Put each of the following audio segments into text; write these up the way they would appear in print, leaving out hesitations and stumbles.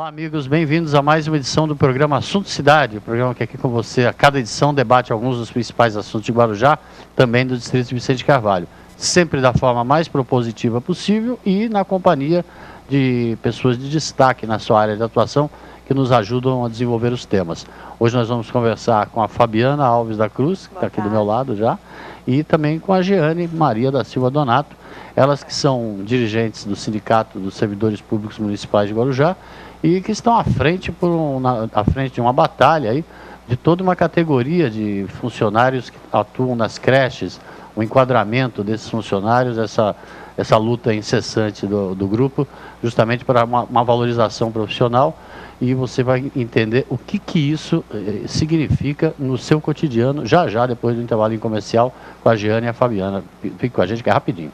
Olá, amigos, bem-vindos a mais uma edição do programa Assunto Cidade, o programa que aqui com você, a cada edição, debate alguns dos principais assuntos de Guarujá, também do distrito de Vicente Carvalho, sempre da forma mais propositiva possível e na companhia de pessoas de destaque na sua área de atuação que nos ajudam a desenvolver os temas. Hoje nós vamos conversar com a Fabiana Alves da Cruz, que está aqui do meu lado já, e também com a Jeane Maria da Silva Donato, elas que são dirigentes do Sindicato dos Servidores Públicos Municipais de Guarujá e que estão à frente, à frente de uma batalha aí, de toda uma categoria de funcionários que atuam nas creches, o enquadramento desses funcionários, essa luta incessante do grupo, justamente para uma valorização profissional, e você vai entender o que isso significa no seu cotidiano, já depois do intervalo comercial, com a Jeane e a Fabiana. Fique com a gente que é rapidinho.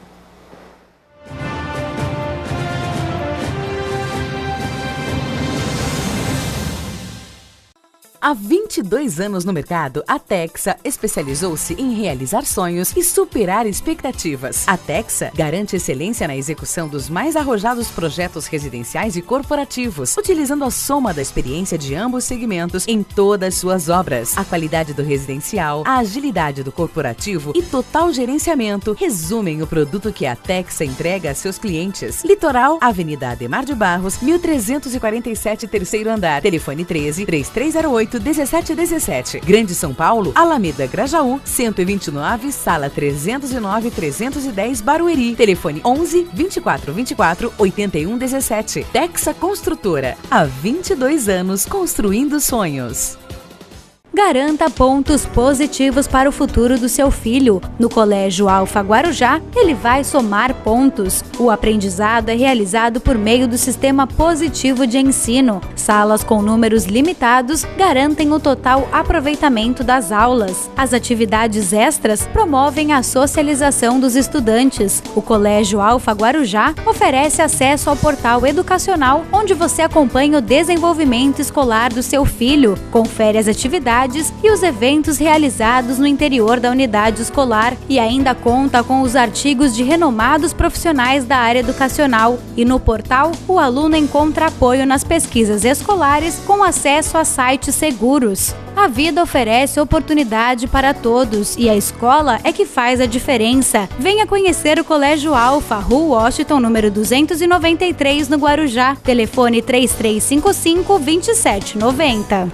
Há 22 anos no mercado, a Texa especializou-se em realizar sonhos e superar expectativas. A Texa garante excelência na execução dos mais arrojados projetos residenciais e corporativos, utilizando a soma da experiência de ambos segmentos em todas suas obras. A qualidade do residencial, a agilidade do corporativo e total gerenciamento resumem o produto que a Texa entrega a seus clientes. Litoral, Avenida Ademar de Barros, 1347, terceiro andar. Telefone 13-3308-1717. Grande São Paulo, Alameda Grajaú, 129, sala 309-310, Barueri. Telefone 11-2424-8117. Texa Construtora. Há 22 anos construindo sonhos. Garanta pontos positivos para o futuro do seu filho. No Colégio Alfa Guarujá, ele vai somar pontos. O aprendizado é realizado por meio do sistema positivo de ensino. Salas com números limitados garantem o total aproveitamento das aulas. As atividades extras promovem a socialização dos estudantes. O Colégio Alfa Guarujá oferece acesso ao portal educacional, onde você acompanha o desenvolvimento escolar do seu filho, confere as atividades e os eventos realizados no interior da unidade escolar e ainda conta com os artigos de renomados profissionais da área educacional. E no portal, o aluno encontra apoio nas pesquisas escolares com acesso a sites seguros. A vida oferece oportunidade para todos e a escola é que faz a diferença. Venha conhecer o Colégio Alfa, Rua Washington, número 293, no Guarujá. Telefone 3355-2790.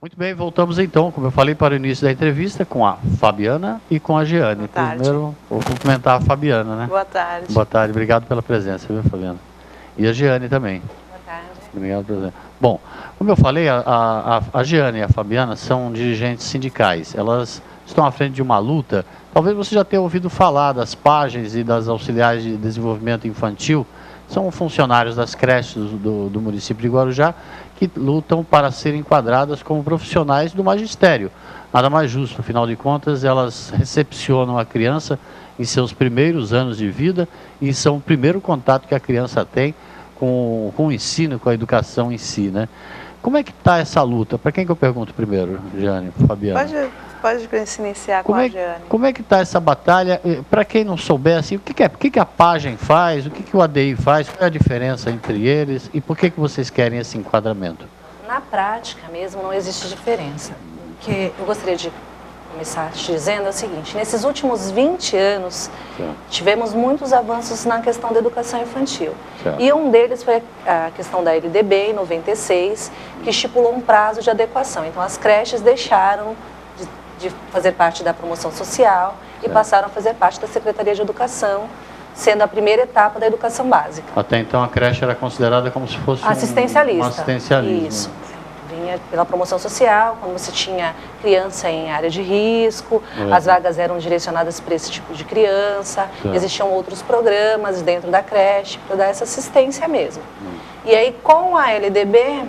Muito bem, voltamos então, como eu falei para o início da entrevista, com a Fabiana e com a Jeane. Primeiro, vou cumprimentar a Fabiana, né? Boa tarde. Boa tarde, obrigado pela presença, viu, Fabiana? E a Jeane também. Boa tarde. Obrigado pela presença. Bom, como eu falei, a Jeane e a Fabiana são dirigentes sindicais. Elas estão à frente de uma luta. Talvez você já tenha ouvido falar das páginas e das auxiliares de desenvolvimento infantil. São funcionários das creches do município de Guarujá que lutam para serem enquadradas como profissionais do magistério. Nada mais justo, afinal de contas, elas recepcionam a criança em seus primeiros anos de vida e são o primeiro contato que a criança tem com o ensino, com a educação em si, né? Como é que está essa luta? Para quem que eu pergunto primeiro, Jeane, Fabiana? Pode se iniciar com a Jeane. Como é que está essa batalha? Para quem não souber, assim, o que a PAGEM faz, o que o ADI faz, qual é a diferença entre eles e por que vocês querem esse enquadramento? Na prática mesmo não existe diferença. O que eu gostaria de começar te dizendo é o seguinte: nesses últimos 20 anos, tivemos muitos avanços na questão da educação infantil. Certo. E um deles foi a questão da LDB, em 96, que estipulou um prazo de adequação. Então, as creches deixaram de fazer parte da promoção social e passaram a fazer parte da Secretaria de Educação, sendo a primeira etapa da educação básica. Até então, a creche era considerada como se fosse assistencialista. Um assistencialismo. Isso. Vinha pela promoção social, quando você tinha criança em área de risco, as vagas eram direcionadas para esse tipo de criança, existiam outros programas dentro da creche para dar essa assistência mesmo. E aí, com a LDB,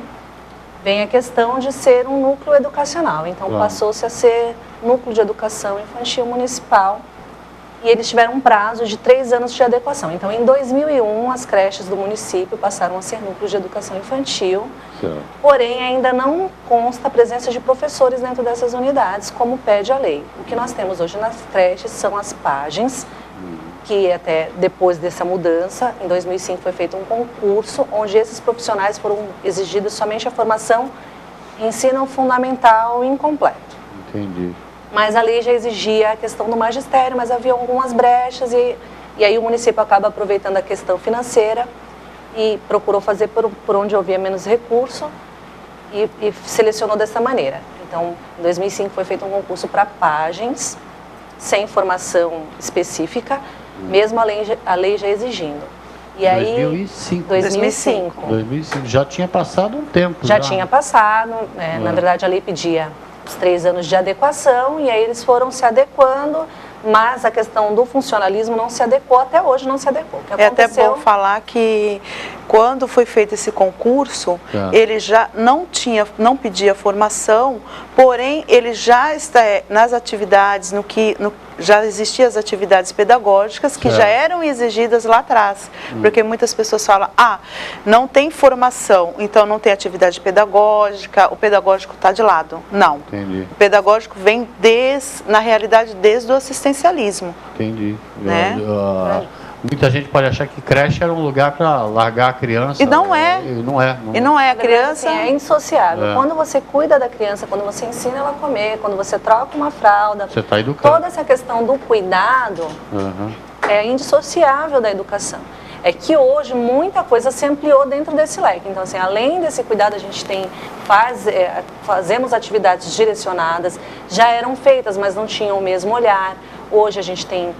vem a questão de ser um núcleo educacional. Então, passou-se a ser núcleo de educação infantil municipal e eles tiveram um prazo de 3 anos de adequação. Então, em 2001, as creches do município passaram a ser núcleos de educação infantil, porém ainda não consta a presença de professores dentro dessas unidades, como pede a lei. O que nós temos hoje nas creches são as PAGENs, que até depois dessa mudança, em 2005 foi feito um concurso, onde esses profissionais foram exigidos somente a formação em ensino fundamental incompleto. Entendi. Mas a lei já exigia a questão do magistério, mas havia algumas brechas e aí o município acaba aproveitando a questão financeira e procurou fazer por onde havia menos recurso e selecionou dessa maneira. Então, em 2005 foi feito um concurso para PAGENs, sem formação específica, mesmo a lei já exigindo. E aí, 2005. Já tinha passado um tempo. Já tinha passado, né? Na verdade a lei pedia os 3 anos de adequação e aí eles foram se adequando, mas a questão do funcionalismo não se adequou, até hoje não se adequou. É até bom falar que quando foi feito esse concurso, ele já não pedia formação, porém ele já está nas atividades, já existiam as atividades pedagógicas que já eram exigidas lá atrás, porque muitas pessoas falam, não tem formação, então não tem atividade pedagógica, o pedagógico está de lado. Não, Entendi. O pedagógico vem na realidade desde o assistencialismo. Entendi. Né? Muita gente pode achar que creche era um lugar para largar a criança. E não é. E não é. A criança é indissociável. Quando você cuida da criança, quando você ensina ela a comer, quando você troca uma fralda, você está educando. Toda essa questão do cuidado é indissociável da educação. É que hoje muita coisa se ampliou dentro desse leque. Então, assim, além desse cuidado, a gente fazemos atividades direcionadas, já eram feitas, mas não tinham o mesmo olhar. Hoje a gente tem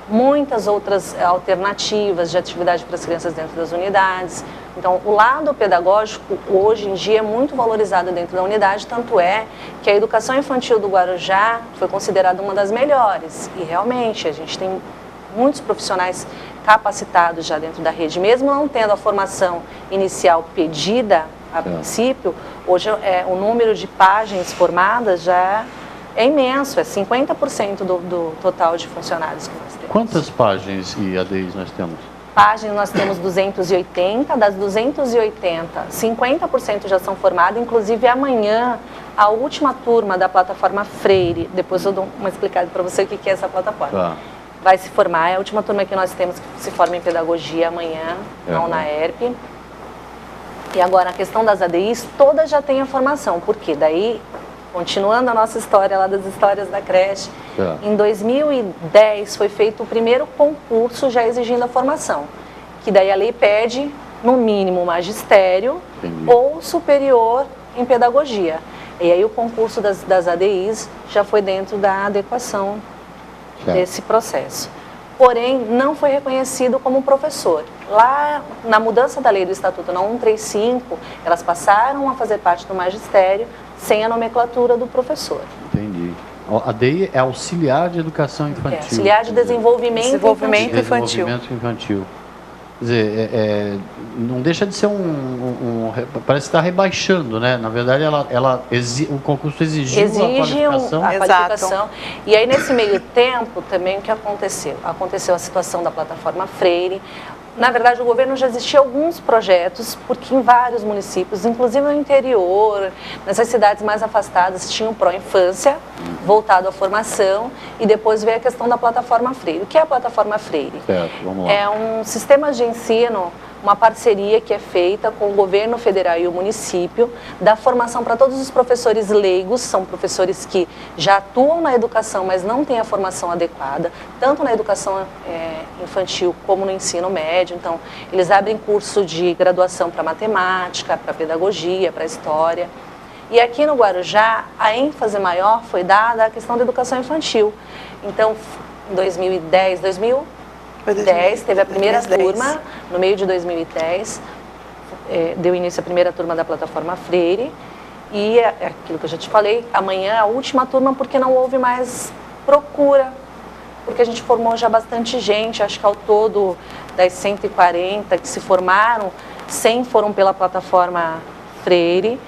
muitas outras alternativas de atividade para as crianças dentro das unidades. Então, o lado pedagógico, hoje em dia, é muito valorizado dentro da unidade, tanto é que a educação infantil do Guarujá foi considerada uma das melhores. E, realmente, a gente tem muitos profissionais capacitados já dentro da rede, mesmo não tendo a formação inicial pedida a princípio, hoje o número de PAGENs formadas já é imenso, é 50% do total de funcionários que nós temos. Quantas PAGENs e ADIs nós temos? PAGENs nós temos 280, das 280, 50% já são formadas, inclusive amanhã a última turma da plataforma Freire, depois eu dou uma explicada para você o que é essa plataforma. Vai se formar, é a última turma que nós temos que se forma em pedagogia amanhã, na UNAERP. E agora a questão das ADIs, todas já têm a formação, porque daí, continuando a nossa história lá das histórias da creche, em 2010 foi feito o primeiro concurso já exigindo a formação, que daí a lei pede, no mínimo, magistério ou superior em pedagogia. E aí o concurso das ADIs já foi dentro da adequação desse processo. Porém, não foi reconhecido como professor. Lá, na mudança da lei do Estatuto na 135, elas passaram a fazer parte do magistério sem a nomenclatura do professor. Entendi. A ADI é auxiliar de educação infantil. Auxiliar de desenvolvimento infantil. Quer dizer, não deixa de ser parece estar rebaixando, né? Na verdade, o concurso exigiu a qualificação. E aí, nesse meio tempo, também, o que aconteceu? Aconteceu a situação da plataforma Freire. Na verdade, o governo já existia alguns projetos, porque em vários municípios, inclusive no interior, nessas cidades mais afastadas, tinha um pró-infância voltado à formação, e depois veio a questão da plataforma Freire. O que é a plataforma Freire? Vamos lá. É um sistema de ensino, uma parceria que é feita com o governo federal e o município, da formação para todos os professores leigos, são professores que já atuam na educação, mas não têm a formação adequada, tanto na educação infantil como no ensino médio. Então, eles abrem curso de graduação para matemática, para pedagogia, para história. E aqui no Guarujá, a ênfase maior foi dada à questão da educação infantil. Então, em 2010, teve a primeira turma, no meio de 2010, deu início a primeira turma da plataforma Freire, e aquilo que eu já te falei, amanhã a última turma, porque não houve mais procura, porque a gente formou já bastante gente, acho que ao todo das 140 que se formaram, 100 foram pela plataforma Freire,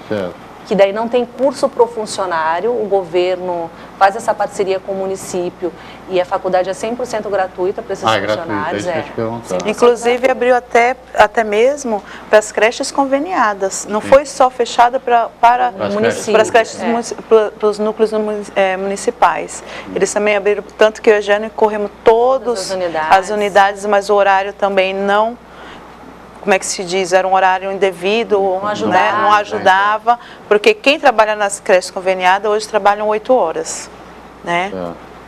que daí não tem curso para o funcionário, o governo faz essa parceria com o município e a faculdade é 100% gratuita para esses funcionários. Inclusive abriu até mesmo para as creches conveniadas, não foi só fechada para as creches, para os núcleos municipais. Eles também abriram, tanto que eu e a Jane corremos todas as unidades, mas o horário também não, como é que se diz, era um horário indevido, não ajudava, porque quem trabalha nas creches conveniadas hoje trabalham 8 horas, né?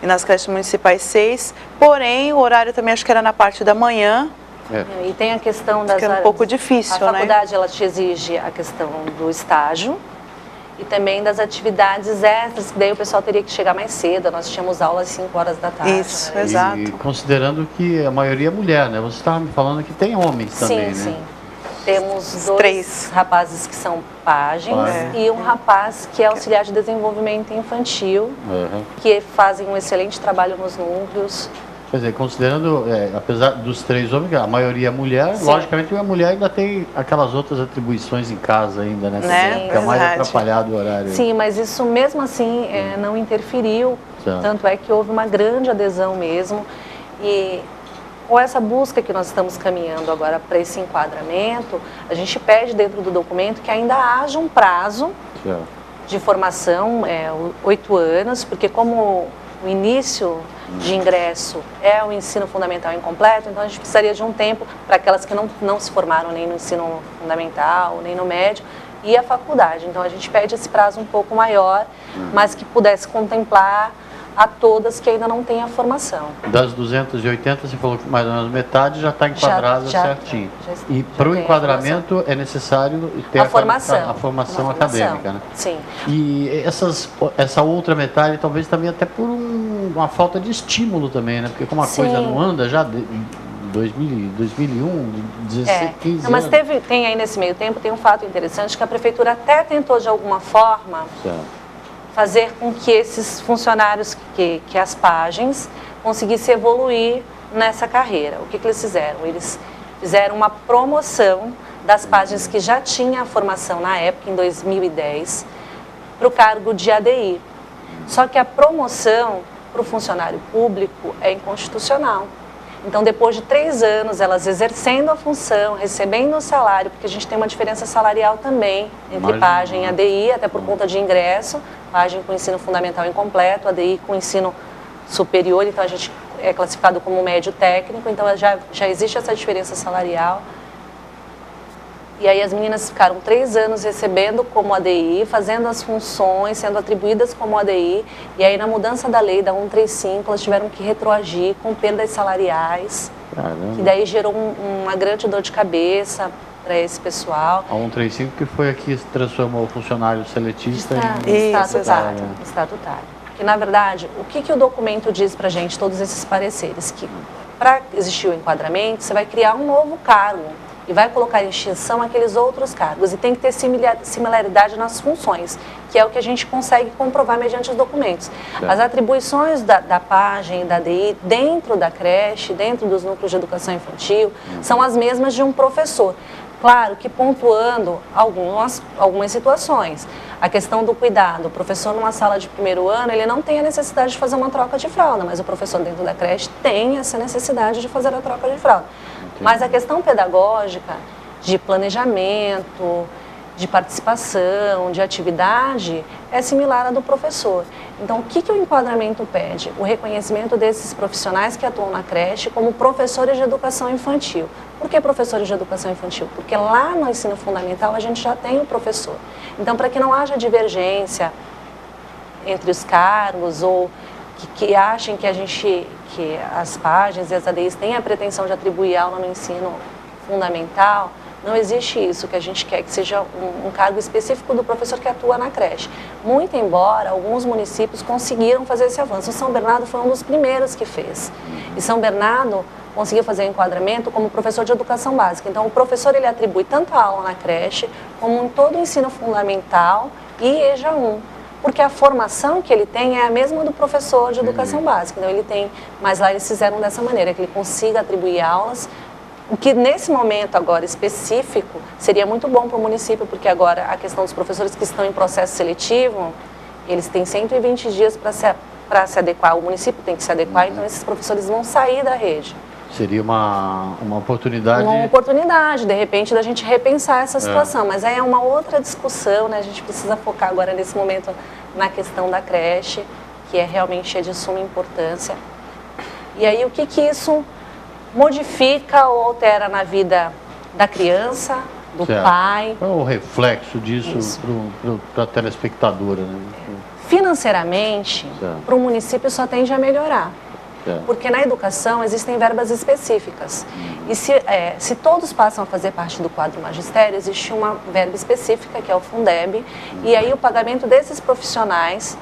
E nas creches municipais 6, porém o horário também acho que era na parte da manhã. E tem a questão das áreas, um pouco difícil, a faculdade, ela te exige a questão do estágio e também das atividades extras, que daí o pessoal teria que chegar mais cedo, nós tínhamos aulas às 5 horas da tarde. Isso, né? Exato. E considerando que a maioria é mulher, né? Você estava me falando que tem homens também, né? Sim. Temos 2 rapazes que são pajens e um rapaz que é auxiliar de desenvolvimento infantil, que fazem um excelente trabalho nos núcleos. Quer dizer, considerando, apesar dos 3 homens, a maioria é mulher, logicamente a mulher ainda tem aquelas outras atribuições em casa ainda, né? Fica mais atrapalhado o horário. Sim, mas isso mesmo assim não interferiu, tanto é que houve uma grande adesão mesmo. E com essa busca que nós estamos caminhando agora para esse enquadramento, a gente pede dentro do documento que ainda haja um prazo de formação, 8 anos, porque como o início de ingresso é o ensino fundamental incompleto, então a gente precisaria de um tempo para aquelas que não se formaram nem no ensino fundamental, nem no médio, e a faculdade. Então a gente pede esse prazo um pouco maior, mas que pudesse contemplar a todas que ainda não têm a formação. Das 280, você falou que mais ou menos metade já está enquadrada certinho. E para o enquadramento é necessário ter a formação acadêmica, né? Sim. E essa outra metade talvez também até por uma falta de estímulo também, né? Porque como a coisa não anda já... 2001, 16, 15 anos. Mas tem aí nesse meio tempo, tem um fato interessante que a prefeitura até tentou de alguma forma fazer com que esses funcionários, que as pajens, conseguissem evoluir nessa carreira. O que eles fizeram? Eles fizeram uma promoção das pajens que já tinham a formação na época, em 2010, para o cargo de ADI. Só que a promoção para o funcionário público é inconstitucional. Então, depois de 3 anos, elas exercendo a função, recebendo o salário, porque a gente tem uma diferença salarial também entre pajem e ADI, até por conta de ingresso, pajem com ensino fundamental incompleto, ADI com ensino superior, então a gente é classificado como médio técnico, então já existe essa diferença salarial. E aí as meninas ficaram 3 anos recebendo como ADI, fazendo as funções, sendo atribuídas como ADI, e aí na mudança da lei da 135, elas tiveram que retroagir com perdas salariais, que daí gerou uma grande dor de cabeça para esse pessoal. A 135 que foi aqui se transformou o funcionário seletista em estatutário. Que na verdade, o que o documento diz para a gente, todos esses pareceres, que para existir o enquadramento, você vai criar um novo cargo, e vai colocar em extinção aqueles outros cargos. E tem que ter similaridade nas funções, que é o que a gente consegue comprovar mediante os documentos. As atribuições da pajem e da ADI dentro da creche, dentro dos núcleos de educação infantil, são as mesmas de um professor. Claro que pontuando algumas situações. A questão do cuidado. O professor numa sala de 1º ano, ele não tem a necessidade de fazer uma troca de fralda, mas o professor dentro da creche tem essa necessidade de fazer a troca de fralda. Mas a questão pedagógica, de planejamento, de participação, de atividade, é similar à do professor. Então, o que o enquadramento pede? O reconhecimento desses profissionais que atuam na creche como professores de educação infantil. Por que professores de educação infantil? Porque lá no ensino fundamental a gente já tem o professor. Então, para que não haja divergência entre os cargos ou que achem que as pagens e as ADIs têm a pretensão de atribuir aula no ensino fundamental, não existe isso, que a gente quer que seja um cargo específico do professor que atua na creche. Muito embora alguns municípios conseguiram fazer esse avanço. O São Bernardo foi um dos primeiros que fez. E São Bernardo conseguiu fazer o enquadramento como professor de educação básica. Então, o professor ele atribui tanto a aula na creche, como em todo o ensino fundamental e EJA 1. Porque a formação que ele tem é a mesma do professor de educação básica. Então, ele tem, mas lá eles fizeram dessa maneira, que ele consiga atribuir aulas O que nesse momento agora específico seria muito bom para o município, porque agora a questão dos professores que estão em processo seletivo, eles têm 120 dias para se adequar, o município tem que se adequar, então esses professores vão sair da rede. Seria uma oportunidade... Uma oportunidade, de repente, da gente repensar essa situação, mas aí é uma outra discussão, né? A gente precisa focar agora nesse momento na questão da creche, que é realmente de suma importância. E aí o que isso modifica ou altera na vida da criança, do pai? Qual é o reflexo disso para a telespectadora, né? Financeiramente, para o município só tende a melhorar. Porque na educação existem verbas específicas. E se todos passam a fazer parte do quadro magistério, existe uma verba específica, que é o Fundeb, e aí o pagamento desses profissionais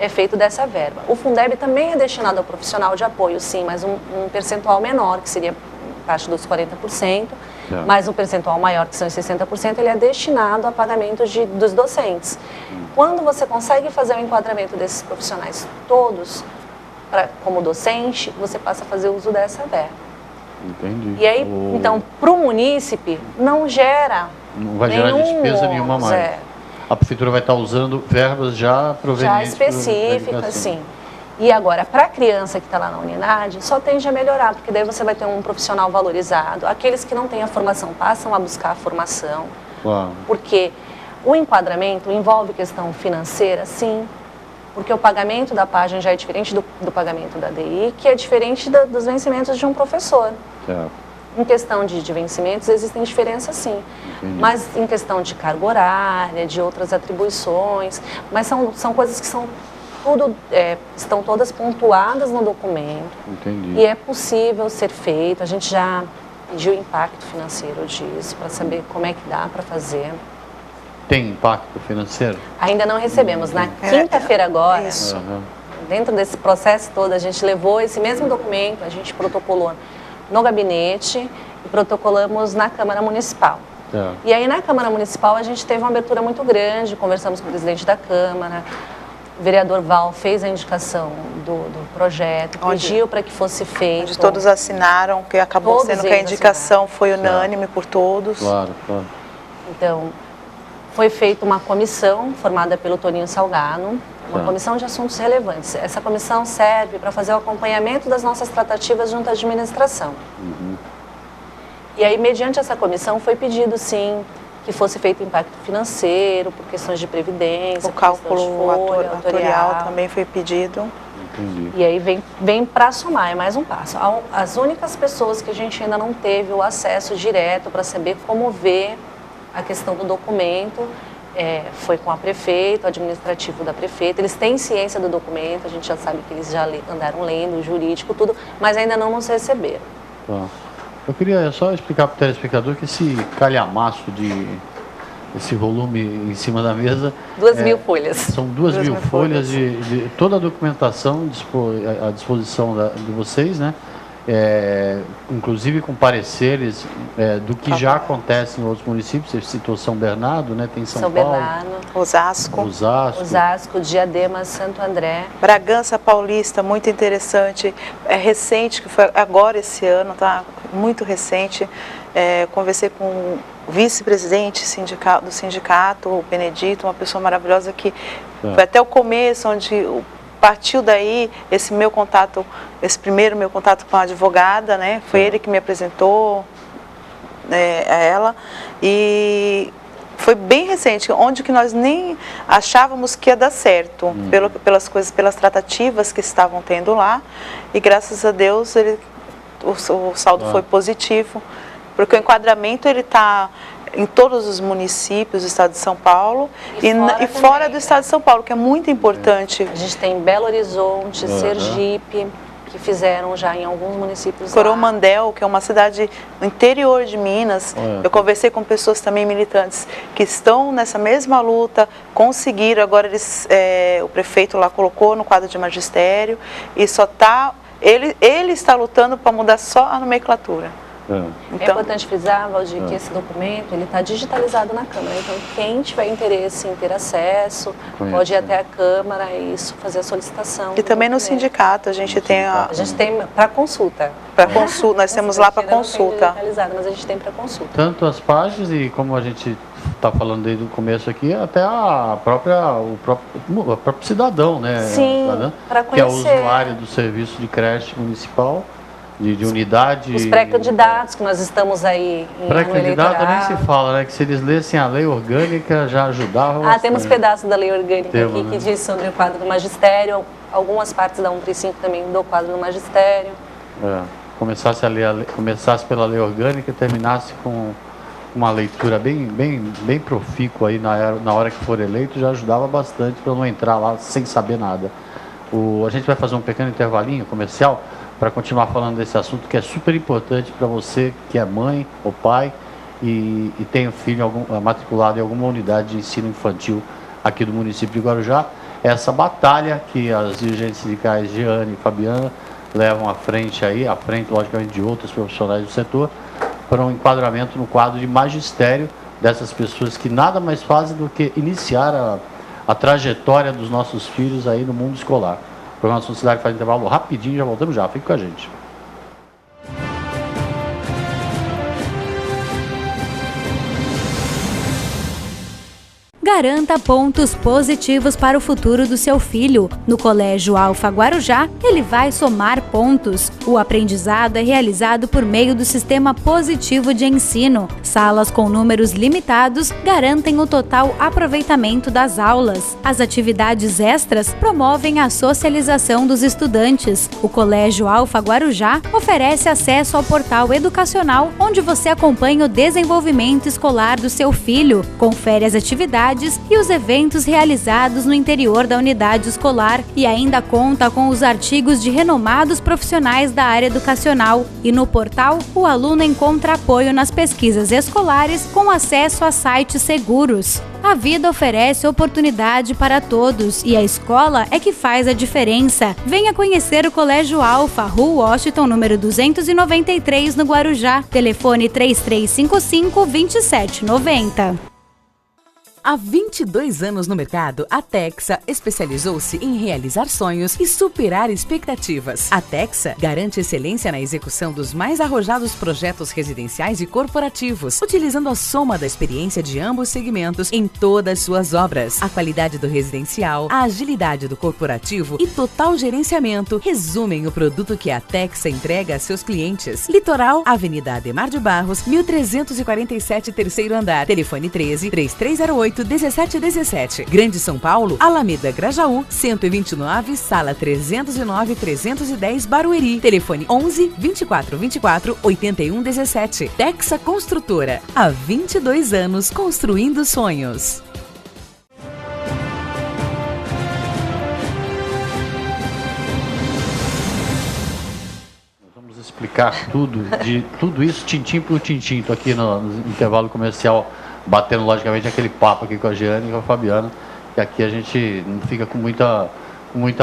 é feito dessa verba. O Fundeb também é destinado ao profissional de apoio, sim, mas um percentual menor, que seria parte dos 40%, mas um percentual maior, que são os 60%, ele é destinado a pagamento dos docentes. Quando você consegue fazer o enquadramento desses profissionais todos, como docente, você passa a fazer uso dessa verba. Entendi. E aí, então, para o munícipe, não gera... Não vai gerar despesa nenhuma mais. A prefeitura vai estar usando verbas já provenientes... Já específicas, sim. E agora, para a criança que está lá na unidade, só tende a melhorar, porque daí você vai ter um profissional valorizado. Aqueles que não têm a formação passam a buscar a formação. Claro. Porque o enquadramento envolve questão financeira, sim. Porque o pagamento da página já é diferente do pagamento da DI, que é diferente dos vencimentos de um professor. Em questão de vencimentos, existem diferenças, sim. Entendi. Mas em questão de carga horária, de outras atribuições, mas são coisas que estão todas pontuadas no documento. Entendi. E é possível ser feito. A gente já pediu o impacto financeiro disso, para saber como é que dá para fazer. Tem impacto financeiro? Ainda não recebemos. Na quinta-feira agora, dentro desse processo todo, a gente levou esse mesmo documento, a gente protocolou no gabinete e protocolamos na Câmara Municipal. E aí na Câmara Municipal a gente teve uma abertura muito grande, conversamos com o presidente da Câmara, o vereador Val fez a indicação do projeto, pediu para que fosse feito. Onde todos assinaram, que acabou sendo que a indicação foi unânime por todos. Claro. Então, foi feita uma comissão formada pelo Toninho Salgado, uma comissão de assuntos relevantes. Essa comissão serve para fazer o acompanhamento das nossas tratativas junto à administração. E aí, mediante essa comissão, foi pedido, sim, que fosse feito impacto financeiro, por questões de previdência, o cálculo atuarial também foi pedido. Entendi. E aí vem para somar, é mais um passo. As únicas pessoas que a gente ainda não teve o acesso direto para saber como ver a questão do documento, foi com a prefeita, o administrativo da prefeita. Eles têm ciência do documento, a gente já sabe que eles já andaram lendo, o jurídico, tudo, mas ainda não nos receberam. Eu queria só explicar para o telespectador que esse calhamaço esse volume em cima da mesa... 2.000 folhas. São 2.000 folhas de toda a documentação à disposição de vocês, né? Inclusive com pareceres do que já acontece em outros municípios. Você citou São Bernardo, né? Tem São Paulo, Bernardo, Osasco, Diadema, Santo André. Bragança Paulista, muito interessante. É recente, que foi agora esse ano, tá? Muito recente. Conversei com o vice-presidente do sindicato, o Benedito, uma pessoa maravilhosa que foi até o começo, onde partiu daí esse primeiro meu contato com a advogada, né? Foi ele que me apresentou a ela, e foi bem recente, onde que nós nem achávamos que ia dar certo, pelas tratativas que estavam tendo lá, e graças a Deus o saldo foi positivo, porque o enquadramento ele está em todos os municípios do estado de São Paulo e fora do estado de São Paulo, que é muito importante. A gente tem Belo Horizonte, Sergipe, que fizeram já em alguns municípios. Coromandel, que é uma cidade no interior de Minas. Eu conversei com pessoas também militantes que estão nessa mesma luta, conseguiram, agora o prefeito lá colocou no quadro de magistério e só está... Ele está lutando para mudar só a nomenclatura. É importante frisar, Valdir, que esse documento está digitalizado na Câmara. Então, quem tiver interesse em ter acesso, pode ir até a Câmara e fazer a solicitação. E também no sindicato, a gente tem a gente tem para consulta. Nós temos lá para consulta. Mas a gente tem para consulta. Tanto as páginas e como a gente está falando desde o começo aqui, até o próprio cidadão, né? Sim, para conhecer. Que é o usuário do serviço de creche municipal, de unidade. Os pré-candidatos, que nós estamos aí em pré-candidato nem se fala, né? Que se eles lessem a lei orgânica já ajudava bastante. Temos pedaços da lei orgânica aqui que diz sobre o quadro do magistério, algumas partes da 135 também do quadro do magistério. Começasse pela lei orgânica e terminasse com uma leitura bem profícua aí na hora que for eleito, já ajudava bastante para não entrar lá sem saber nada. A gente vai fazer um pequeno intervalinho comercial para continuar falando desse assunto que é super importante para você que é mãe ou pai e tem um filho matriculado em alguma unidade de ensino infantil aqui do município de Guarujá. Essa batalha que as dirigentes sindicais Jeane e Fabiana levam à frente, logicamente, de outros profissionais do setor, para um enquadramento no quadro de magistério dessas pessoas que nada mais fazem do que iniciar a trajetória dos nossos filhos aí no mundo escolar. O programa Assunto Cidade faz intervalo rapidinho, já voltamos já. Fique com a gente. Garanta pontos positivos para o futuro do seu filho. No Colégio Alfa Guarujá, ele vai somar pontos. O aprendizado é realizado por meio do sistema positivo de ensino. Salas com números limitados garantem o total aproveitamento das aulas. As atividades extras promovem a socialização dos estudantes. O Colégio Alfa Guarujá oferece acesso ao portal educacional, onde você acompanha o desenvolvimento escolar do seu filho, confere as atividades e os eventos realizados no interior da unidade escolar e ainda conta com os artigos de renomados profissionais da área educacional. E no portal, o aluno encontra apoio nas pesquisas escolares com acesso a sites seguros. A vida oferece oportunidade para todos e a escola é que faz a diferença. Venha conhecer o Colégio Alfa, Rua Washington, número 293, no Guarujá. Telefone 3355-2790. Há 22 anos no mercado, a Texa especializou-se em realizar sonhos e superar expectativas. A Texa garante excelência na execução dos mais arrojados projetos residenciais e corporativos, utilizando a soma da experiência de ambos segmentos em todas suas obras. A qualidade do residencial, a agilidade do corporativo e total gerenciamento resumem o produto que a Texa entrega a seus clientes. Litoral, Avenida Ademar de Barros, 1347, terceiro andar. Telefone 13-3308-1717. Grande São Paulo, Alameda Grajaú, 129, sala 309-310, Barueri. Telefone 11-2424-8117. Texa Construtora. Há 22 anos construindo sonhos. Vamos explicar tudo isso, tintim por tintim. Estou aqui no intervalo comercial, batendo logicamente aquele papo aqui com a Jeane e com a Fabiana, que aqui a gente não fica com muita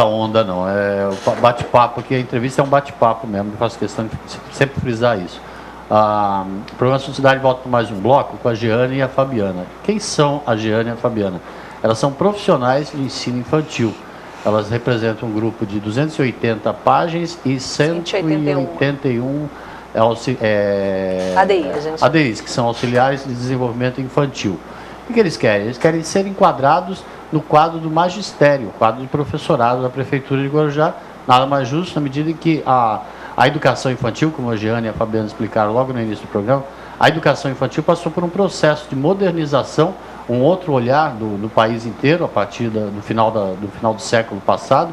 onda, não. O bate-papo aqui, a entrevista é um bate-papo mesmo, eu faço questão de sempre frisar isso. O programa Sociedade volta para mais um bloco com a Jeane e a Fabiana. Quem são a Jeane e a Fabiana? Elas são profissionais de ensino infantil. Elas representam um grupo de 280 páginas e 181 ADIs, que são auxiliares de desenvolvimento infantil. O que eles querem? Eles querem ser enquadrados no quadro do magistério, quadro de professorado da Prefeitura de Guarujá. Nada mais justo na medida em que a educação infantil, como a Jeane e a Fabiana explicaram logo no início do programa, a educação infantil passou por um processo de modernização, um outro olhar do país inteiro, a partir do final do século passado,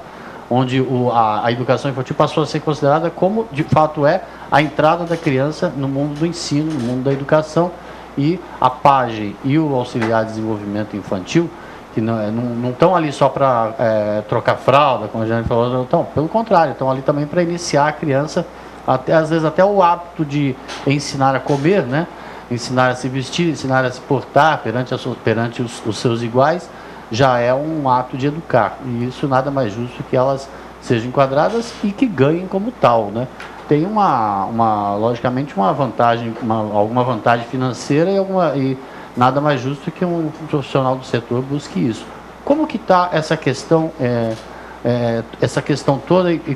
onde a educação infantil passou a ser considerada como, de fato, é a entrada da criança no mundo do ensino, no mundo da educação, e a PAGE e o auxiliar de desenvolvimento infantil, que não estão ali só para trocar fralda, como a Jeane falou, não estão, pelo contrário, estão ali também para iniciar a criança, às vezes até o hábito de ensinar a comer, né? Ensinar a se vestir, ensinar a se portar perante os seus iguais, já é um ato de educar. E isso nada mais justo que elas sejam enquadradas e que ganhem como tal, né? tem logicamente uma vantagem, alguma vantagem financeira e nada mais justo que um profissional do setor busque isso. Como que está essa questão, toda e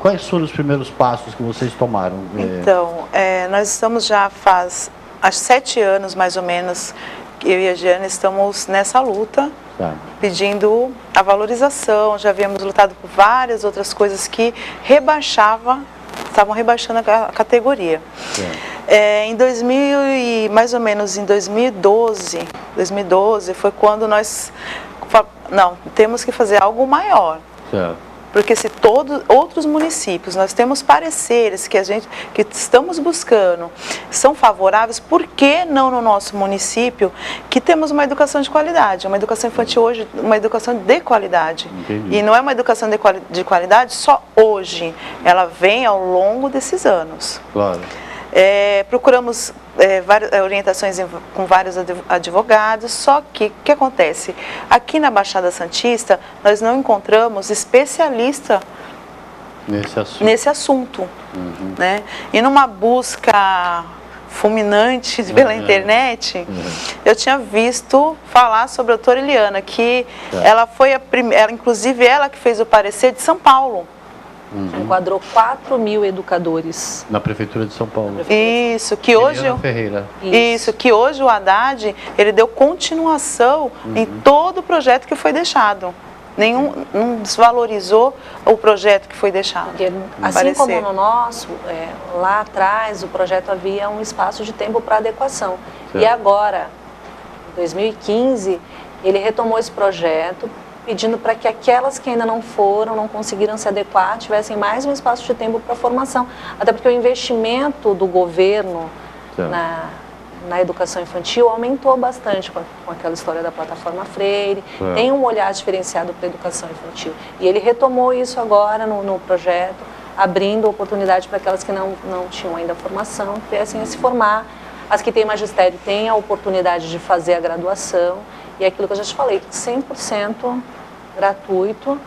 quais foram os primeiros passos que vocês tomaram? Então, nós estamos já há 7 anos mais ou menos, eu e a Giana estamos nessa luta, pedindo a valorização. Já havíamos lutado por várias outras coisas que estavam rebaixando a categoria. Mais ou menos em 2012 foi quando nós temos que fazer algo maior. Porque se outros municípios, nós temos pareceres que estamos buscando, são favoráveis, por que não no nosso município, que temos uma educação de qualidade? Uma educação infantil hoje, uma educação de qualidade. Entendi. E não é uma educação de qualidade só hoje, ela vem ao longo desses anos. Claro. Procuramos várias orientações com vários advogados, só que o que acontece? Aqui na Baixada Santista, nós não encontramos especialista nesse assunto. Né? E numa busca fulminante pela internet, eu tinha visto falar sobre a doutora Eliana, que ela foi inclusive ela que fez o parecer de São Paulo. Enquadrou 4.000 educadores. Na Prefeitura de São Paulo. Isso, que hoje o Haddad, ele deu continuação em todo o projeto que foi deixado. Não desvalorizou o projeto que foi deixado. Porque, assim como no nosso, lá atrás o projeto havia um espaço de tempo para adequação. E agora, em 2015, ele retomou esse projeto, pedindo para que aquelas que ainda não conseguiram se adequar, tivessem mais um espaço de tempo para formação. Até porque o investimento do governo na educação infantil aumentou bastante com aquela história da plataforma Freire. Tem um olhar diferenciado para a educação infantil. E ele retomou isso agora no projeto, abrindo oportunidade para aquelas que não tinham ainda formação, viessem a se formar. As que têm magistério têm a oportunidade de fazer a graduação. E é aquilo que eu já te falei, 100% gratuito,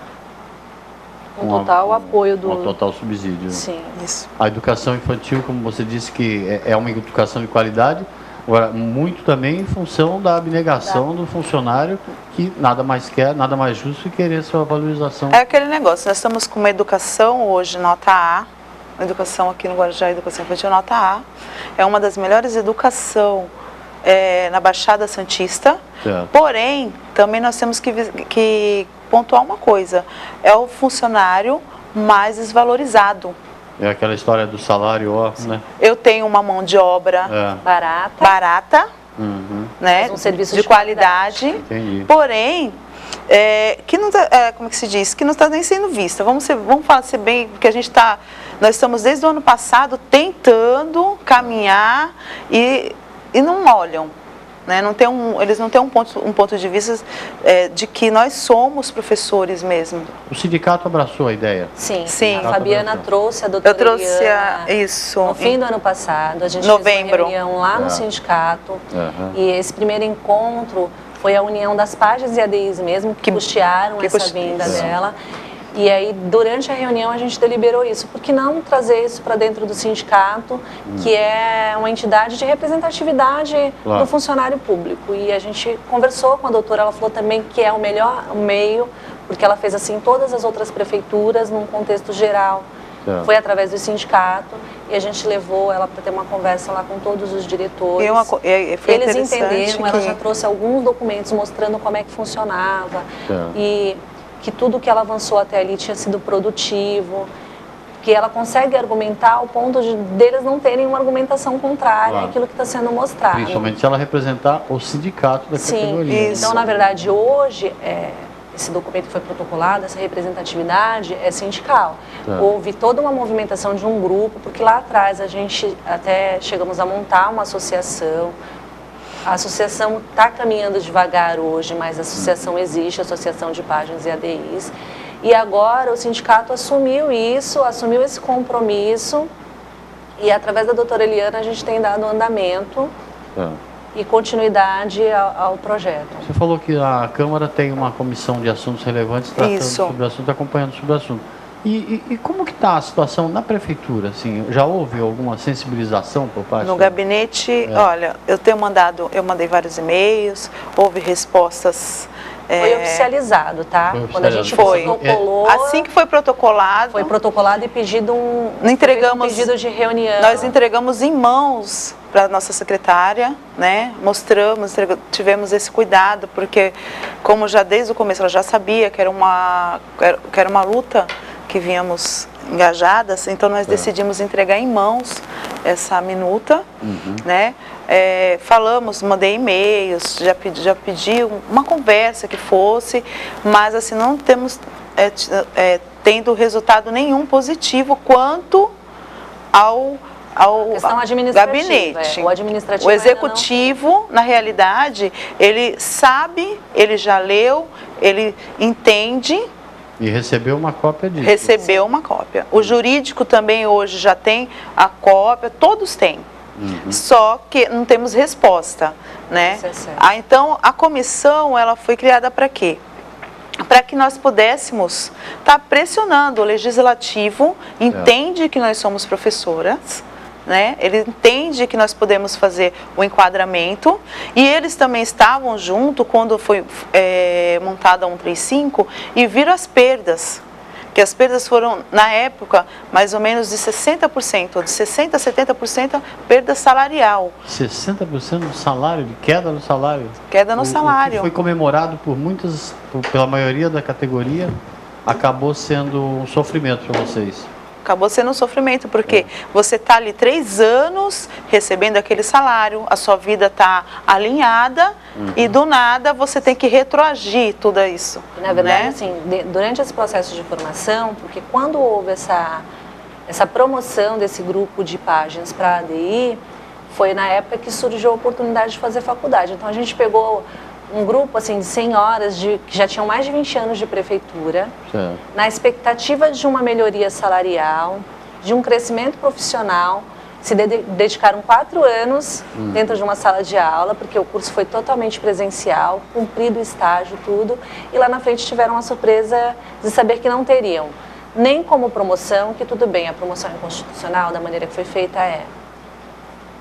total apoio do... Um total subsídio. Sim, isso. A educação infantil, como você disse, que é uma educação de qualidade, agora, muito também em função da abnegação do funcionário, que nada mais quer, nada mais justo que querer sua valorização. É aquele negócio, nós estamos com uma educação hoje, nota A, uma educação aqui no Guarujá, educação infantil nota A, é uma das melhores educação na Baixada Santista, porém, também nós temos que pontuar uma coisa, é o funcionário mais desvalorizado. É aquela história do salário, né? Eu tenho uma mão de obra barata, né, um serviço de qualidade, porém, que não como que se diz, que não está nem sendo vista. Vamos falar bem, porque nós estamos desde o ano passado tentando caminhar e não olham, né? Eles não têm um ponto de vista de que nós somos professores mesmo. O sindicato abraçou a ideia? Sim. A Fabiana trouxe a doutora Eliana isso no fim do ano passado. A gente fez uma reunião lá no sindicato. E esse primeiro encontro foi a união das páginas e ADIs mesmo, que custearam essa vinda dela. E aí, durante a reunião, a gente deliberou isso. Por que não trazer isso para dentro do sindicato, que é uma entidade de representatividade do funcionário público? E a gente conversou com a doutora, ela falou também que é o melhor meio, porque ela fez assim em todas as outras prefeituras, num contexto geral. Foi através do sindicato, e a gente levou ela para ter uma conversa lá com todos os diretores. Eles entenderam, ela já trouxe alguns documentos mostrando como é que funcionava. E que tudo que ela avançou até ali tinha sido produtivo, que ela consegue argumentar ao ponto deles não terem uma argumentação contrária àquilo que está sendo mostrado. Principalmente se ela representar o sindicato da categoria. Então, na verdade, hoje, esse documento que foi protocolado, essa representatividade é sindical. Houve toda uma movimentação de um grupo, porque lá atrás a gente até chegamos a montar uma associação. A associação está caminhando devagar hoje, mas a associação existe, a Associação de Páginas e ADIs. E agora o sindicato assumiu esse compromisso, e através da doutora Eliana a gente tem dado andamento e continuidade ao projeto. Você falou que a Câmara tem uma comissão de assuntos relevantes tratando sobre o assunto, acompanhando sobre o assunto. E como que está a situação na prefeitura? Assim, já houve alguma sensibilização por parte? No gabinete, olha, eu mandei vários e-mails, houve respostas. Foi oficializado, tá? Quando a gente protocolou. Assim que foi protocolado. Foi protocolado e pedido um pedido de reunião. Nós entregamos em mãos para a nossa secretária, né? Tivemos esse cuidado, porque como já desde o começo ela já sabia que era uma luta que vínhamos engajadas, então nós decidimos entregar em mãos essa minuta, né? Falamos, mandei e-mails, já pedi uma conversa que fosse, mas assim não temos tendo resultado nenhum positivo quanto ao gabinete. O administrativo. O executivo, na realidade, ele sabe, ele já leu, ele entende. E recebeu uma cópia disso. Recebeu uma cópia. O jurídico também hoje já tem a cópia, todos têm. Só que não temos resposta, né? Isso é certo. Então, a comissão, ela foi criada para quê? Para que nós pudéssemos estar pressionando o legislativo, entende que nós somos professoras, né? Ele entende que nós podemos fazer o enquadramento, e eles também estavam junto quando foi montada a 135 e viram as perdas, que as perdas foram, na época, mais ou menos de 60%, de 60% a 70% perda salarial. 60% do salário, de queda no salário? Queda no salário. O que foi comemorado por pela maioria da categoria, acabou sendo um sofrimento para vocês. Acabou sendo um sofrimento, porque você está ali 3 anos recebendo aquele salário, a sua vida está alinhada e do nada você tem que retroagir tudo isso. E, na verdade, né? assim, durante esse processo de formação, porque quando houve essa promoção desse grupo de páginas para a ADI, foi na época que surgiu a oportunidade de fazer faculdade. Então a gente pegou um grupo assim de senhoras que já tinham mais de 20 anos de prefeitura, na expectativa de uma melhoria salarial, de um crescimento profissional, se dedicaram 4 anos dentro de uma sala de aula, porque o curso foi totalmente presencial, cumprido o estágio, tudo, e lá na frente tiveram a surpresa de saber que não teriam, nem como promoção, que tudo bem, a promoção é inconstitucional, da maneira que foi feita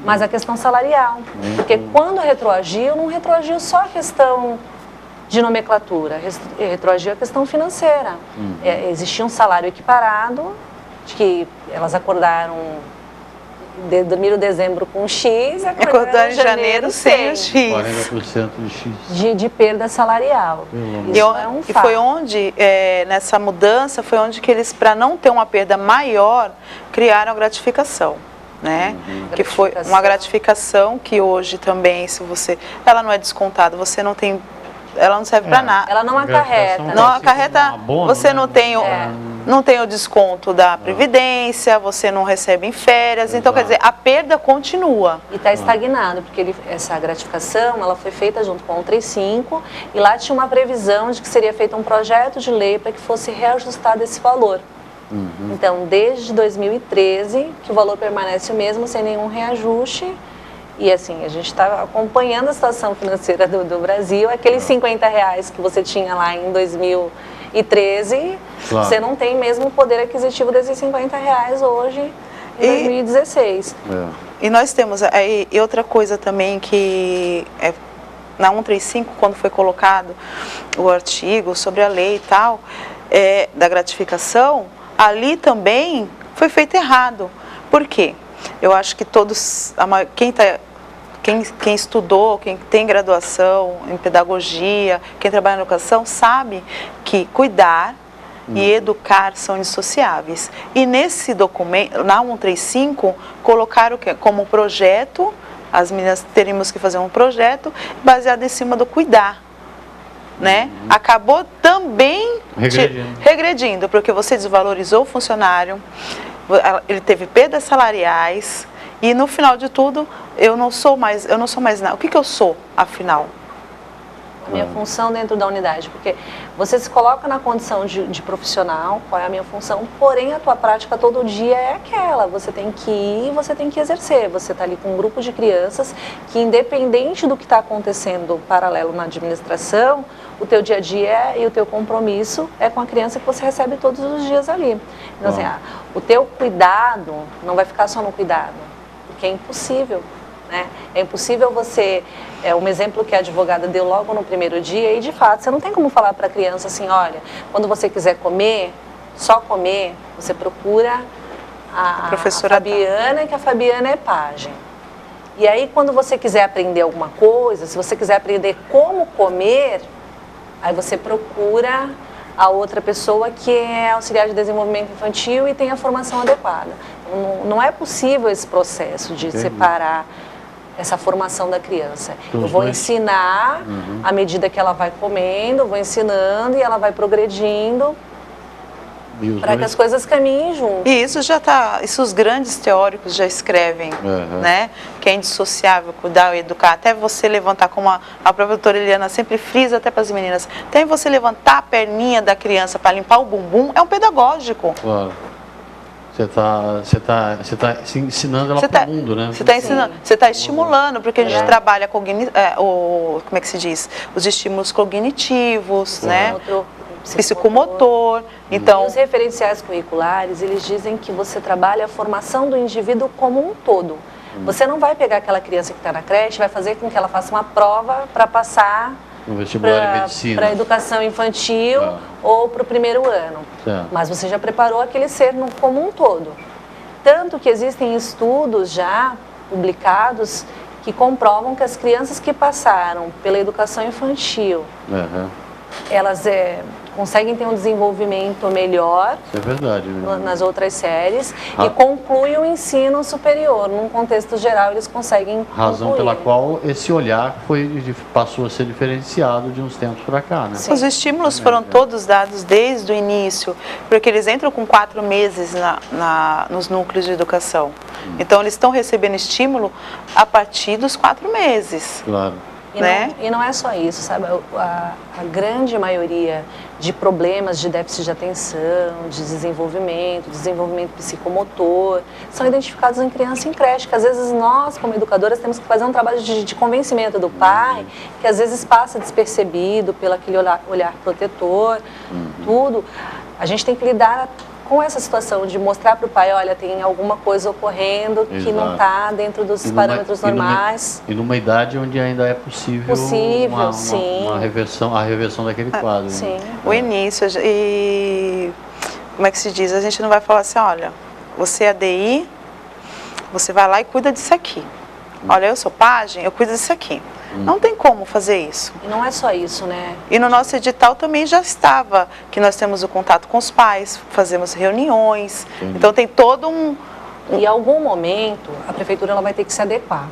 mas a questão salarial, porque quando retroagiu, não retroagiu só a questão de nomenclatura, retroagiu a questão financeira. Existia um salário equiparado, de que elas acordaram, dormiram dezembro com X, acordaram em janeiro sem o X. 40% de X. De perda salarial. Isso é um fato. E foi onde, nessa mudança, foi onde que eles, para não ter uma perda maior, criaram a gratificação. Né? Que foi uma gratificação que hoje também, ela não é descontada, você não tem, ela não serve para nada. Ela não acarreta. Não acarreta, você não tem o desconto da Previdência, você não recebe em férias, então quer dizer, a perda continua. E está estagnado, porque essa gratificação, ela foi feita junto com o 135 e lá tinha uma previsão de que seria feito um projeto de lei para que fosse reajustado esse valor. Então, desde 2013, que o valor permanece o mesmo, sem nenhum reajuste. E assim, a gente está acompanhando a situação financeira do Brasil. Aqueles R$50 que você tinha lá em 2013, você não tem mesmo o poder aquisitivo desses R$50 hoje, em 2016. E nós temos, e outra coisa também que, na 135, quando foi colocado o artigo sobre a lei e tal, da gratificação, ali também foi feito errado. Por quê? Eu acho que todos, quem estudou, quem tem graduação em pedagogia, quem trabalha na educação, sabe que cuidar e educar são indissociáveis. E nesse documento, na 135, colocaram como projeto, as meninas teríamos que fazer um projeto baseado em cima do cuidar. Né? Acabou também regredindo, porque você desvalorizou o funcionário, ele teve perdas salariais e no final de tudo eu não sou mais nada. O que eu sou, afinal? A minha função dentro da unidade, porque você se coloca na condição de profissional, qual é a minha função, porém a tua prática todo dia é aquela, você tem que ir, você tem que exercer, você está ali com um grupo de crianças que independente do que está acontecendo paralelo na administração, o teu dia a dia e o teu compromisso é com a criança que você recebe todos os dias ali. Então, assim, o teu cuidado não vai ficar só no cuidado, porque é impossível, né? É impossível você, um exemplo que a advogada deu logo no primeiro dia, e de fato, você não tem como falar para a criança assim, olha, quando você quiser comer, só comer, você procura a professora Fabiana, que a Fabiana é pajem. E aí, quando você quiser aprender alguma coisa, se você quiser aprender como comer, aí você procura a outra pessoa que é auxiliar de desenvolvimento infantil e tem a formação adequada. Então, não é possível esse processo de separar essa formação da criança. Eu vou ensinar à medida que ela vai comendo, vou ensinando e ela vai progredindo, para que as coisas caminhem junto. E isso já está, isso os grandes teóricos já escrevem, né? Que é indissociável, cuidar e educar. Até você levantar, como a própria doutora Eliana sempre frisa até para as meninas, até você levantar a perninha da criança para limpar o bumbum, é um pedagógico. Claro. Você tá ensinando ela para o mundo, né? Você está ensinando, você está estimulando, porque a gente trabalha como é que se diz? Os estímulos cognitivos, né? Psicomotor. Então, e os referenciais curriculares, eles dizem que você trabalha a formação do indivíduo como um todo. Você não vai pegar aquela criança que está na creche, vai fazer com que ela faça uma prova para passar para a educação infantil ou para o primeiro ano. Mas você já preparou aquele ser como um todo. Tanto que existem estudos já publicados que comprovam que as crianças que passaram pela educação infantil, elas conseguem ter um desenvolvimento melhor nas outras séries e concluem o ensino superior. Num contexto geral, eles conseguem razão pela qual esse olhar passou a ser diferenciado de uns tempos para cá, né? Os estímulos foram todos dados desde o início, porque eles entram com 4 meses nos núcleos de educação. Então, eles estão recebendo estímulo a partir dos 4 meses. Claro. E não é só isso, sabe? A grande maioria de problemas de déficit de atenção, de desenvolvimento psicomotor, são identificados em criança em creche, que às vezes nós, como educadoras, temos que fazer um trabalho de convencimento do pai, que às vezes passa despercebido pelo aquele olhar protetor, tudo. A gente tem que lidar com essa situação de mostrar para o pai, olha, tem alguma coisa ocorrendo que não está dentro dos parâmetros normais. E numa idade onde ainda é possível a reversão daquele quadro. Sim. Né? O início, e como é que se diz? A gente não vai falar assim, olha, você é DI, você vai lá e cuida disso aqui. Olha, eu sou pajem, eu cuido disso aqui. Não tem como fazer isso. E não é só isso, né? E no nosso edital também já estava, que nós temos o contato com os pais, fazemos reuniões. Então tem todo Em algum momento, a prefeitura ela vai ter que se adequar.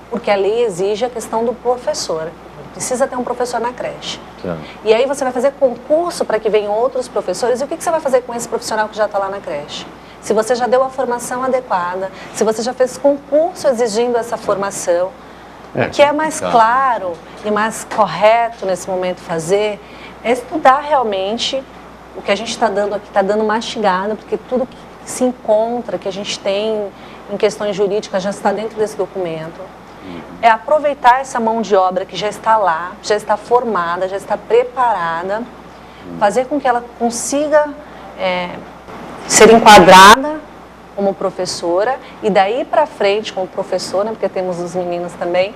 Porque a lei exige a questão do professor. Precisa ter um professor na creche. E aí você vai fazer concurso para que venham outros professores. E o que você vai fazer com esse profissional que já está lá na creche? Se você já deu a formação adequada, se você já fez concurso exigindo essa formação, o que é mais claro e mais correto nesse momento fazer é estudar realmente o que a gente está dando aqui, está dando mastigado, porque tudo que se encontra, que a gente tem em questões jurídicas, já está dentro desse documento. É aproveitar essa mão de obra que já está lá, já está formada, já está preparada, fazer com que ela consiga ser enquadrada como professora, e daí para frente, como professora, porque temos os meninos também,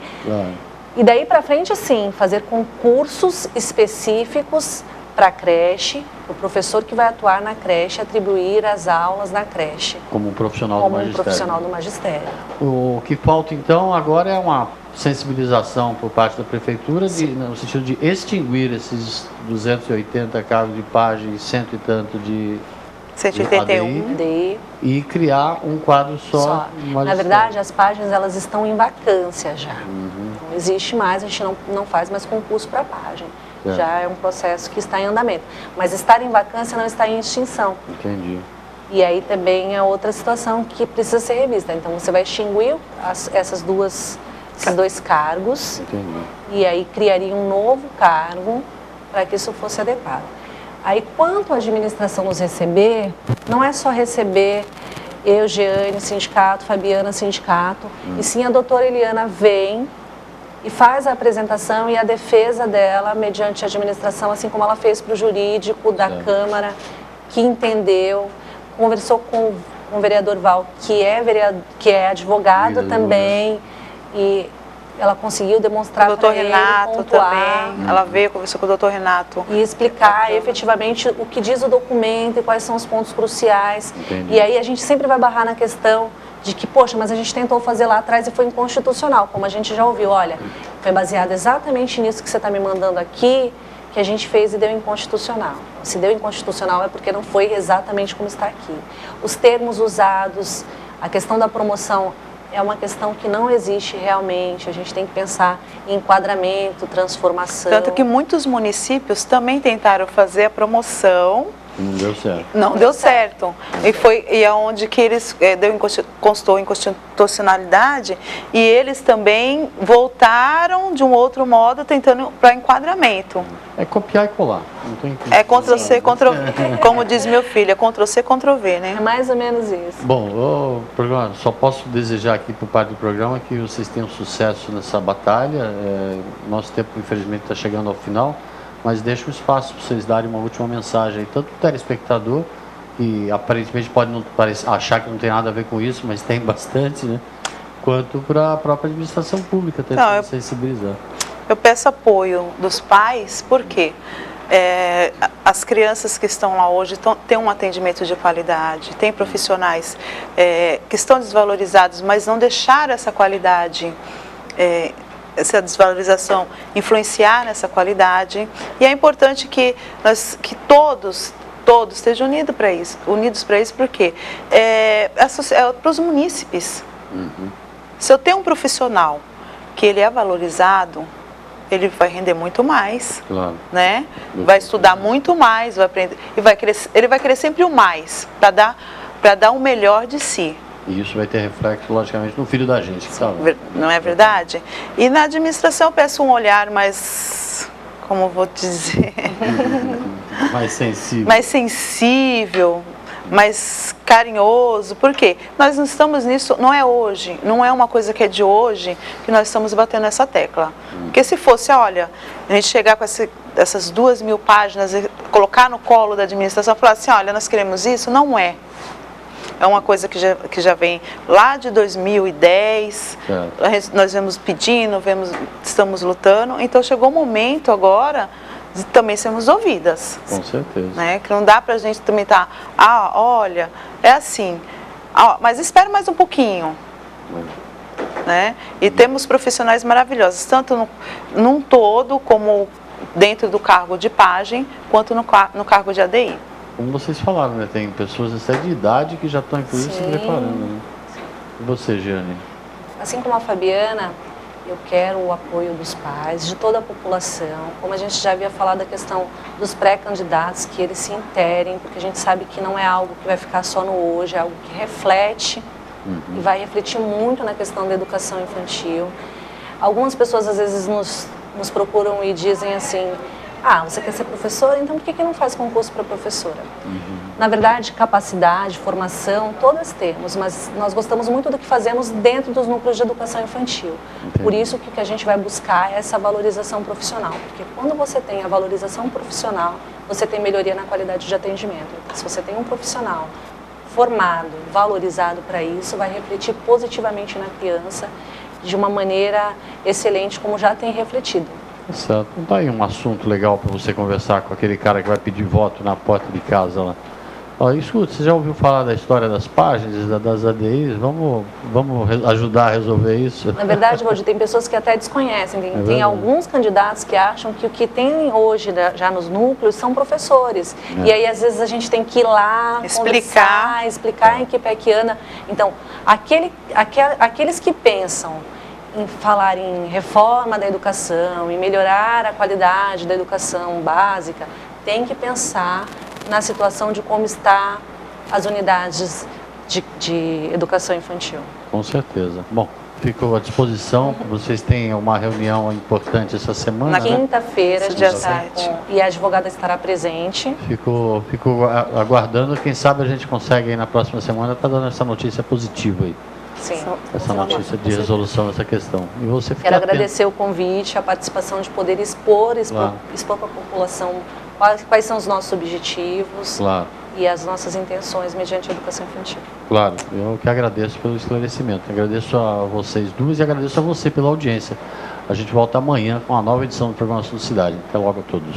e daí para frente, assim, fazer concursos específicos para a creche, o professor que vai atuar na creche, atribuir as aulas na creche. Como um profissional do magistério. O que falta, então, agora é uma sensibilização por parte da prefeitura, no sentido de extinguir esses 280 cargos de pajem e cento e tanto de 181 ADI, e criar um quadro só. Na verdade, as páginas elas estão em vacância já. Não existe mais, a gente não faz mais concurso para página. Já é um processo que está em andamento. Mas estar em vacância não está em extinção. Entendi. E aí também é outra situação que precisa ser revista. Então você vai extinguir esses dois cargos. Entendi. E aí criaria um novo cargo para que isso fosse adequado. Aí, quanto a administração nos receber, não é só receber eu, Jeane, sindicato, Fabiana, sindicato, e sim a doutora Eliana vem e faz a apresentação e a defesa dela mediante a administração, assim como ela fez para o jurídico da Câmara, que entendeu, conversou com o vereador Val, que é advogado também, e ela conseguiu demonstrar para ele, Renato pontuar, também, ela veio, conversou com o doutor Renato. E explicar efetivamente o que diz o documento e quais são os pontos cruciais. Entendi. E aí a gente sempre vai barrar na questão de que, poxa, mas a gente tentou fazer lá atrás e foi inconstitucional, como a gente já ouviu. Olha, foi baseado exatamente nisso que você está me mandando aqui, que a gente fez e deu inconstitucional. Se deu inconstitucional é porque não foi exatamente como está aqui. Os termos usados, a questão da promoção é uma questão que não existe realmente. A gente tem que pensar em enquadramento, transformação. Tanto que muitos municípios também tentaram fazer a promoção. Não deu certo. Não deu certo. E é onde que eles constou inconstitucionalidade, e eles também voltaram de um outro modo tentando para enquadramento. É copiar e colar. Não tem que... É Ctrl-C, como diz meu filho, é Ctrl-C, Ctrl-V, né? É mais ou menos isso. Bom, programa, só posso desejar aqui por parte do programa que vocês tenham sucesso nessa batalha. Nosso tempo, infelizmente, está chegando ao final, mas deixo um espaço para vocês darem uma última mensagem aí, tanto para o telespectador, que aparentemente pode não achar que não tem nada a ver com isso, mas tem bastante, né? Quanto para a própria administração pública, tentando sensibilizar. Eu peço apoio dos pais, porque as crianças que estão lá hoje têm um atendimento de qualidade, tem profissionais que estão desvalorizados, mas não deixaram essa qualidade, essa desvalorização influenciar nessa qualidade. E é importante que todos estejam unidos para isso, porque para os munícipes. Se eu tenho um profissional que ele é valorizado, ele vai render muito mais, né? Vai estudar muito mais, vai aprender, e ele vai querer sempre o mais, para dar o melhor de si. E isso vai ter reflexo, logicamente, no filho da gente, sabe? Não é verdade? E na administração eu peço um olhar mais, como vou dizer... mais sensível. Mais sensível, mais carinhoso. Por quê? Nós não estamos nisso, não é hoje, não é uma coisa que é de hoje que nós estamos batendo essa tecla. Porque se fosse, olha, a gente chegar com essas 2.000 páginas e colocar no colo da administração e falar assim, olha, nós queremos isso, não é. É uma coisa que já vem lá de 2010, nós vemos pedindo, estamos lutando, então chegou o momento agora de também sermos ouvidas. Com certeza. Né? Que não dá pra gente também estar, olha, é assim, mas espera mais um pouquinho. Né? E temos profissionais maravilhosos, tanto num todo, como dentro do cargo de pajem, quanto no cargo de ADI. Como vocês falaram, né? Tem pessoas até de idade que já estão, inclusive, se preparando. Né? E você, Giane? Assim como a Fabiana, eu quero o apoio dos pais, de toda a população. Como a gente já havia falado da questão dos pré-candidatos, que eles se interem, porque a gente sabe que não é algo que vai ficar só no hoje, é algo que reflete e vai refletir muito na questão da educação infantil. Algumas pessoas, às vezes, nos procuram e dizem assim... você quer ser professora? Então por que não faz concurso para professora? Na verdade, capacidade, formação, todas temos, mas nós gostamos muito do que fazemos dentro dos núcleos de educação infantil. Por isso que o que a gente vai buscar é essa valorização profissional, porque quando você tem a valorização profissional, você tem melhoria na qualidade de atendimento. Se você tem um profissional formado, valorizado para isso, vai refletir positivamente na criança de uma maneira excelente, como já tem refletido. Certo. Não tá aí um assunto legal para você conversar com aquele cara que vai pedir voto na porta de casa lá. Escuta, você já ouviu falar da história das páginas, das ADIs? Vamos ajudar a resolver isso? Na verdade, Rodi, tem pessoas que até desconhecem. Tem alguns candidatos que acham que o que tem hoje já nos núcleos são professores. E aí, às vezes, a gente tem que ir lá, explicar em que pé que anda. Então, aqueles que pensam em falar em reforma da educação, em melhorar a qualidade da educação básica, tem que pensar na situação de como estão as unidades de educação infantil. Com certeza. Bom, fico à disposição. Vocês têm uma reunião importante essa semana, na quinta-feira, a gente está e a advogada estará presente. Fico aguardando. Quem sabe a gente consegue aí na próxima semana estar dando essa notícia positiva aí. Sim. essa notícia de resolução dessa questão. E você fica Quero atento. agradecer o convite, a participação de poder expor para a população quais são os nossos objetivos e as nossas intenções mediante a educação infantil. Claro, eu que agradeço pelo esclarecimento. Agradeço a vocês duas e agradeço a você pela audiência. A gente volta amanhã com a nova edição do programa Assunto Cidade. Até logo a todos.